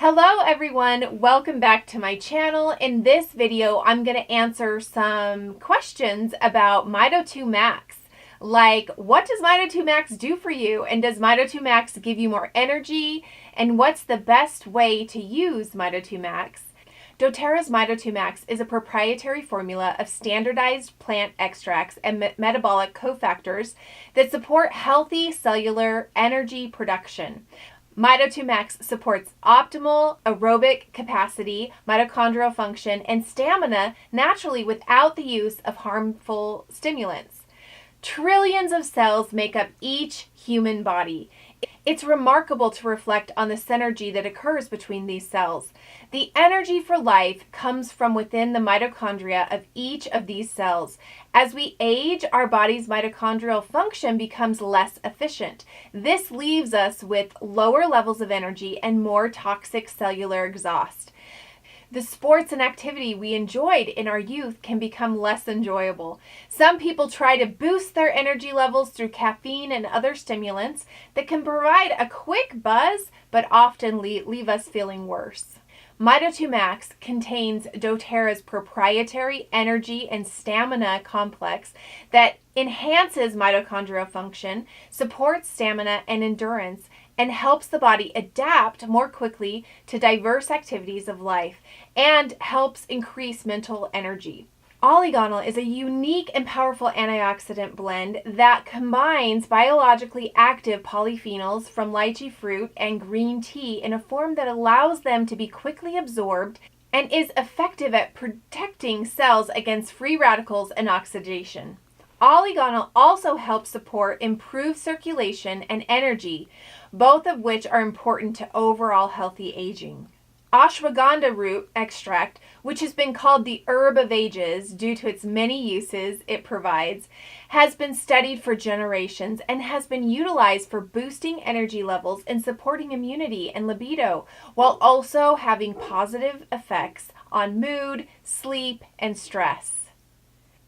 Hello everyone, welcome back to my channel. In this video, I'm going to answer some questions about Mito2 Max. Like, what does Mito2 Max do for you? And does Mito2 Max give you more energy? And what's the best way to use Mito2 Max? doTERRA's Mito2 Max is a proprietary formula of standardized plant extracts and metabolic cofactors that support healthy cellular energy production. Mito2 Max supports optimal aerobic capacity, mitochondrial function, and stamina naturally without the use of harmful stimulants. Trillions of cells make up each human body. It's remarkable to reflect on the synergy that occurs between these cells. The energy for life comes from within the mitochondria of each of these cells. As we age, our body's mitochondrial function becomes less efficient. This leaves us with lower levels of energy and more toxic cellular exhaust. The sports and activity we enjoyed in our youth can become less enjoyable. Some people try to boost their energy levels through caffeine and other stimulants that can provide a quick buzz, but often leave us feeling worse. Mito2 Max contains doTERRA's proprietary energy and stamina complex that enhances mitochondrial function, supports stamina and endurance, and helps the body adapt more quickly to diverse activities of life, and helps increase mental energy. Oligonol is a unique and powerful antioxidant blend that combines biologically active polyphenols from lychee fruit and green tea in a form that allows them to be quickly absorbed and is effective at protecting cells against free radicals and oxidation. Oligonol also helps support improved circulation and energy, both of which are important to overall healthy aging. Ashwagandha root extract, which has been called the herb of ages due to its many uses it provides, has been studied for generations and has been utilized for boosting energy levels and supporting immunity and libido, while also having positive effects on mood, sleep, and stress.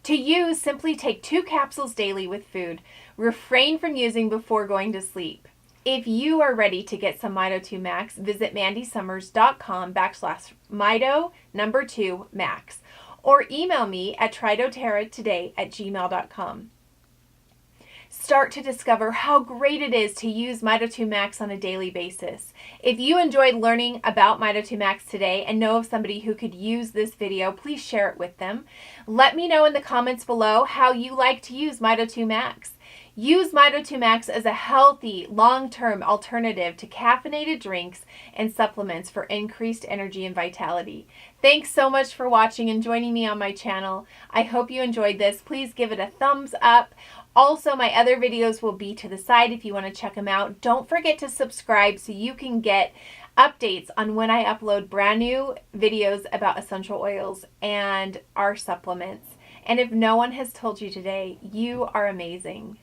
To use, simply take 2 capsules daily with food. Refrain from using before going to sleep. If you are ready to get some Mito2 Max, visit mandysummers.com/Mito2 Max or email me at trydoterratoday@gmail.com. Start to discover how great it is to use Mito2 Max on a daily basis. If you enjoyed learning about Mito2 Max today and know of somebody who could use this video, please share it with them. Let me know in the comments below how you like to use Mito2 Max. Use Mito2 Max as a healthy, long-term alternative to caffeinated drinks and supplements for increased energy and vitality. Thanks so much for watching and joining me on my channel. I hope you enjoyed this. Please give it a thumbs up. Also, my other videos will be to the side if you want to check them out. Don't forget to subscribe so you can get updates on when I upload brand new videos about essential oils and our supplements. And if no one has told you today, you are amazing.